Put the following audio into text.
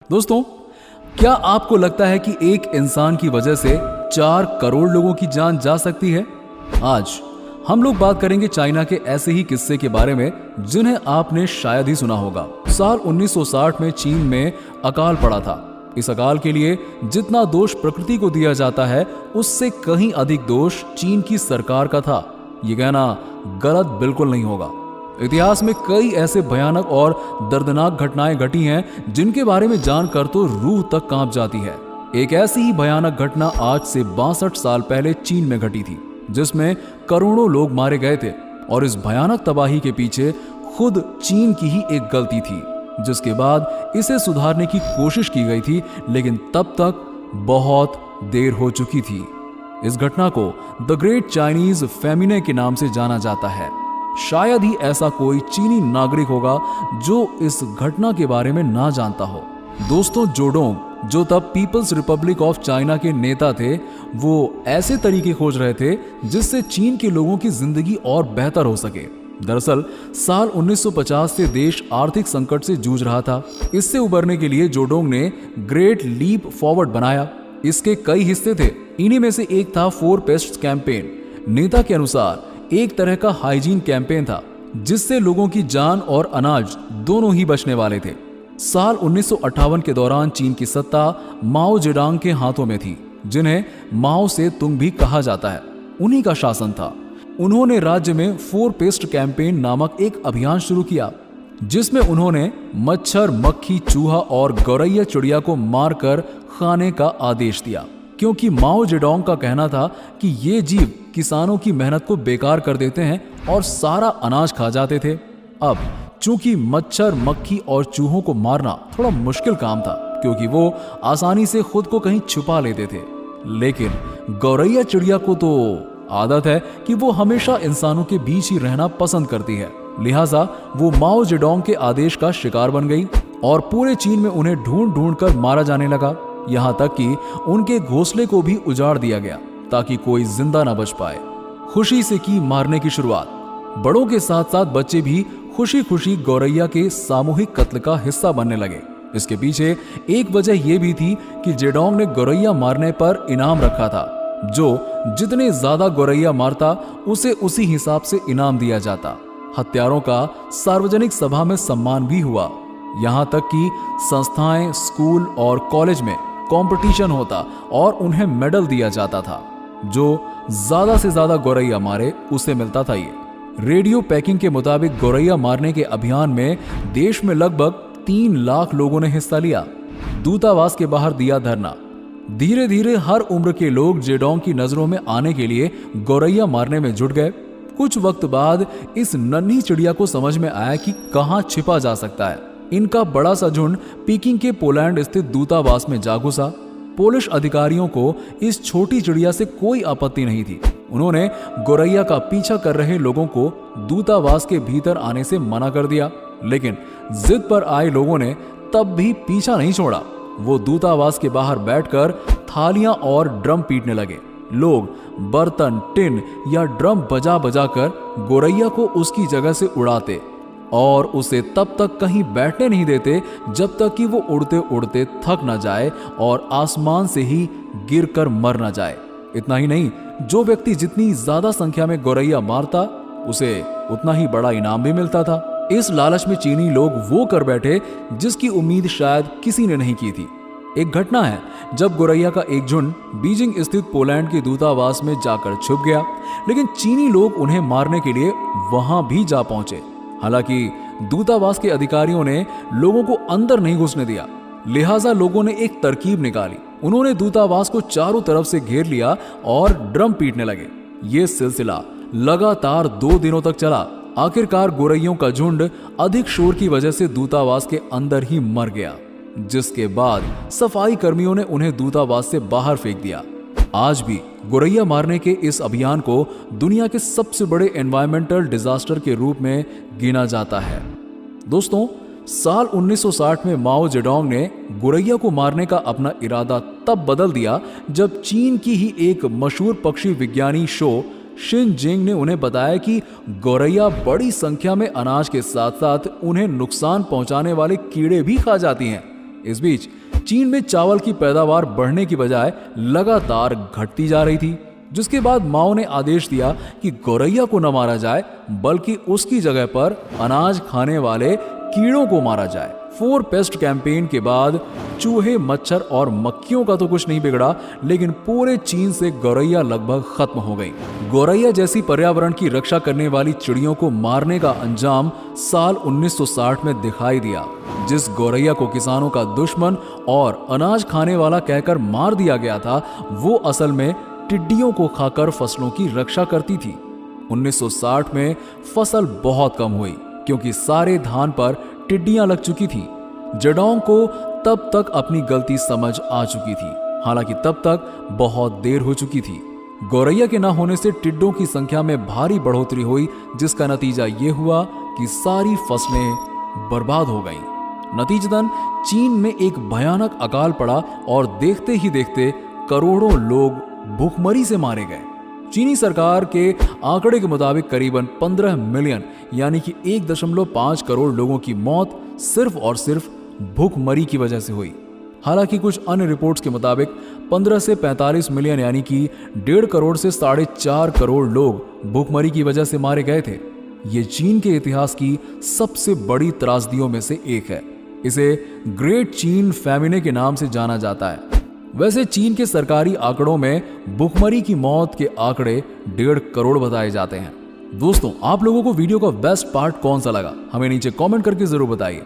दोस्तों, क्या आपको लगता है कि एक इंसान की वजह से 4 करोड़ लोगों की जान जा सकती है? आज हम लोग बात करेंगे चाइना के ऐसे ही किस्से के बारे में जिन्हें आपने शायद ही सुना होगा। साल 1960 में चीन में अकाल पड़ा था। इस अकाल के लिए जितना दोष प्रकृति को दिया जाता है, उससे कहीं अधिक दोष चीन की सरकार का था। ये कहना गलत बिल्कुल नहीं होगा। इतिहास में कई ऐसे भयानक और दर्दनाक घटनाएं घटी हैं जिनके बारे में जानकर तो रूह तक कांप जाती है। एक ऐसी ही भयानक घटना आज से 62 साल पहले चीन में घटी थी, जिसमें करोड़ों लोग मारे गए थे। और इस भयानक तबाही के पीछे खुद चीन की ही एक गलती थी, जिसके बाद इसे सुधारने की कोशिश की गई थी, लेकिन तब तक बहुत देर हो चुकी थी। इस घटना को द ग्रेट चाइनीज फेमिने के नाम से जाना जाता है। शायद ही ऐसा कोई चीनी नागरिक होगा जो इस घटना के बारे में ना जानता हो। दोस्तों, जोडोंग, जो तब पीपल्स रिपब्लिक ऑफ चाइना के नेता थे, वो ऐसे तरीके खोज रहे थे जिससे चीन के लोगों की जिंदगी और बेहतर हो सके। दरअसल साल 1950 से देश आर्थिक संकट से जूझ रहा था। इससे उबरने के लिए जोडोंग ने ग्रेट लीप फॉरवर्ड बनाया। इसके कई हिस्से थे। इन्हीं में से एक था 4 पेस्ट्स कैंपेन। नेता के अनुसार एक तरह का हाइजीन कैंपेन था, जिससे लोगों की जान और अनाज दोनों ही बचने वाले थे। साल 1958 के दौरान चीन की सत्ता माओ जेडोंग के हाथों में थी, जिन्हें माओ से तुंग भी कहा जाता है। उन्हीं का शासन था। उन्होंने राज्य में 4 पेस्ट कैंपेन नामक एक अभियान शुरू किया, जिसमें उन्होंने मच्छर, मक्खी, चूहा और गौरैया चिड़िया को मारकर खाने का आदेश दिया, क्योंकि माओ जेडोंग का कहना था कि ये जीव किसानों की मेहनत को बेकार कर देते हैं और सारा अनाज खा जाते थे। अब चूंकि मच्छर, मक्खी और चूहों को मारना थोड़ा मुश्किल काम था, क्योंकि वो आसानी से खुद को कहीं छुपा लेते थे, लेकिन गौरैया चिड़िया को तो आदत है कि वो हमेशा इंसानों के बीच ही रहना पसंद करती है। लिहाजा वो माओ जेडोंग के आदेश का शिकार बन गई और पूरे चीन में उन्हें ढूंढ ढूंढ कर मारा जाने लगा। यहाँ तक कि उनके घोंसले को भी उजाड़ दिया गया ताकि कोई जिंदा ना बच पाए। खुशी से की मारने की शुरुआत। बड़ों के साथ साथ बच्चे भी खुशी खुशी गौरैया के सामूहिक कत्ल का हिस्सा बनने लगे। इसके पीछे एक वजह यह भी थी कि जेडोंग ने गौरैया मारने पर इनाम रखा था। जो जितने ज्यादा गौरैया मारता, उसे उसी हिसाब से इनाम दिया जाता। हत्यारों का सार्वजनिक सभा में सम्मान भी हुआ। यहाँ तक कि संस्थाएं, स्कूल और कॉलेज में कंपटीशन होता और उन्हें मेडल दिया जाता था। जो ज्यादा से ज्यादा गौरैया मारे, उसे मिलता था ये। रेडियो पैकिंग के मुताबिक गौरैया मारने के अभियान में देश में लगभग 3 लाख लोगों ने हिस्सा लिया। दूतावास के बाहर दिया धरना। धीरे धीरे हर उम्र के लोग जेडोंग की नजरों में आने के लिए गौरैया मारने में जुट गए। कुछ वक्त बाद इस नन्ही चिड़िया को समझ में आया कि कहां छिपा जा सकता है। इनका बड़ा सा झुंड पीकिंग के पोलैंड स्थित दूतावास में जा घुसा। पोलिश अधिकारियों को इस छोटी चिड़िया से कोई आपत्ति नहीं थी। उन्होंने गौरैया का पीछा कर रहे लोगों को दूतावास के भीतर आने से मना कर दिया, लेकिन जिद पर आए लोगों ने तब भी पीछा नहीं छोड़ा। वो दूतावास के बाहर बैठकर थालियां और ड्रम पीटने लगे। लोग बर्तन, टिन या ड्रम बजा बजा कर गौरैया को उसकी जगह से उड़ाते और उसे तब तक कहीं बैठने नहीं देते जब तक कि वो उड़ते उड़ते थक न जाए और आसमान से ही गिरकर मर न जाए। इतना ही नहीं, जो व्यक्ति जितनी ज्यादा संख्या में गौरैया मारता, उसे उतना ही बड़ा इनाम भी मिलता था। इस लालच में चीनी लोग वो कर बैठे जिसकी उम्मीद शायद किसी ने नहीं की थी। एक घटना है जब गौरैया का एक झुंड बीजिंग स्थित पोलैंड के दूतावास में जाकर छुप गया, लेकिन चीनी लोग उन्हें मारने के लिए वहां भी जा पहुंचे। हालांकि दूतावास के अधिकारियों ने लोगों को अंदर नहीं घुसने दिया, लिहाजा लोगों ने एक तरकीब निकाली। उन्होंने दूतावास को चारों तरफ से घेर लिया और ड्रम पीटने लगे। ये सिलसिला लगातार 2 दिनों तक चला। आखिरकार गौरैयों का झुंड अधिक शोर की वजह से दूतावास के अंदर ही मर गया, जिसके बाद सफाई कर्मियों ने उन्हें दूतावास से बाहर फेंक दिया। आज भी गौरैया मारने के इस अभियान को दुनिया के सबसे बड़े एनवायरमेंटल डिजास्टर के रूप में गिना जाता है। दोस्तों, साल 1960 में माओ जेडोंग ने गौरैया को मारने का अपना इरादा तब बदल दिया जब चीन की ही एक मशहूर पक्षी विज्ञानी शो शिन जिंग ने उन्हें बताया कि गौरैया बड़ी संख्या में अनाज के साथ साथ उन्हें नुकसान पहुंचाने वाले कीड़े भी खा जाती हैं। इस बीच चीन में चावल की पैदावार बढ़ने की बजाय लगातार घटती जा रही थी, जिसके बाद माओ ने आदेश दिया कि गौरैया को न मारा जाए बल्कि उसकी जगह पर अनाज खाने वाले कीड़ों को मारा जाए। 4 पेस्ट कैंपेन के बाद चूहे, मच्छर और मक्खियों का तो कुछ नहीं बिगड़ा, लेकिन पूरे चीन से गौरैया लगभग खत्म हो गई। गौरैया जैसी पर्यावरण की रक्षा करने वाली चिड़ियों को मारने का अंजाम साल 1960 में दिखाई दिया। जिस गौरैया को किसानों का दुश्मन और अनाज खाने वाला कहकर मार दिया गया था, वो असल में टिड्डियों को खाकर फसलों की रक्षा करती थी। 1960 में फसल बहुत कम हुई क्योंकि सारे धान पर टिड्डियां लग चुकी थी। जेडोंग को तब तक अपनी गलती समझ आ चुकी थी, हालांकि तब तक बहुत देर हो चुकी थी। गौरैया के न होने से टिड्डों की संख्या में भारी बढ़ोतरी हुई, जिसका नतीजा ये हुआ कि सारी फसलें बर्बाद हो गईं। नतीजतन चीन में एक भयानक अकाल पड़ा और देखते ही देखते करोड़ों लोग भूखमरी से मारे गए। चीनी सरकार के आंकड़े के मुताबिक करीबन 15 मिलियन यानी कि 1.5 करोड़ लोगों की मौत सिर्फ और सिर्फ भूखमरी की वजह से हुई। हालांकि कुछ अन्य रिपोर्ट्स के मुताबिक 15 से 45 मिलियन यानी कि 1.5 करोड़ से 4.5 करोड़ लोग भूखमरी की वजह से मारे गए थे। ये चीन के इतिहास की सबसे बड़ी त्रासदियों में से एक है। इसे ग्रेट चीन फैमिने के नाम से जाना जाता है। वैसे चीन के सरकारी आंकड़ों में भूखमरी की मौत के आंकड़े 1.5 करोड़ बताए जाते हैं। दोस्तों, आप लोगों को वीडियो का बेस्ट पार्ट कौन सा लगा, हमें नीचे कमेंट करके जरूर बताइए।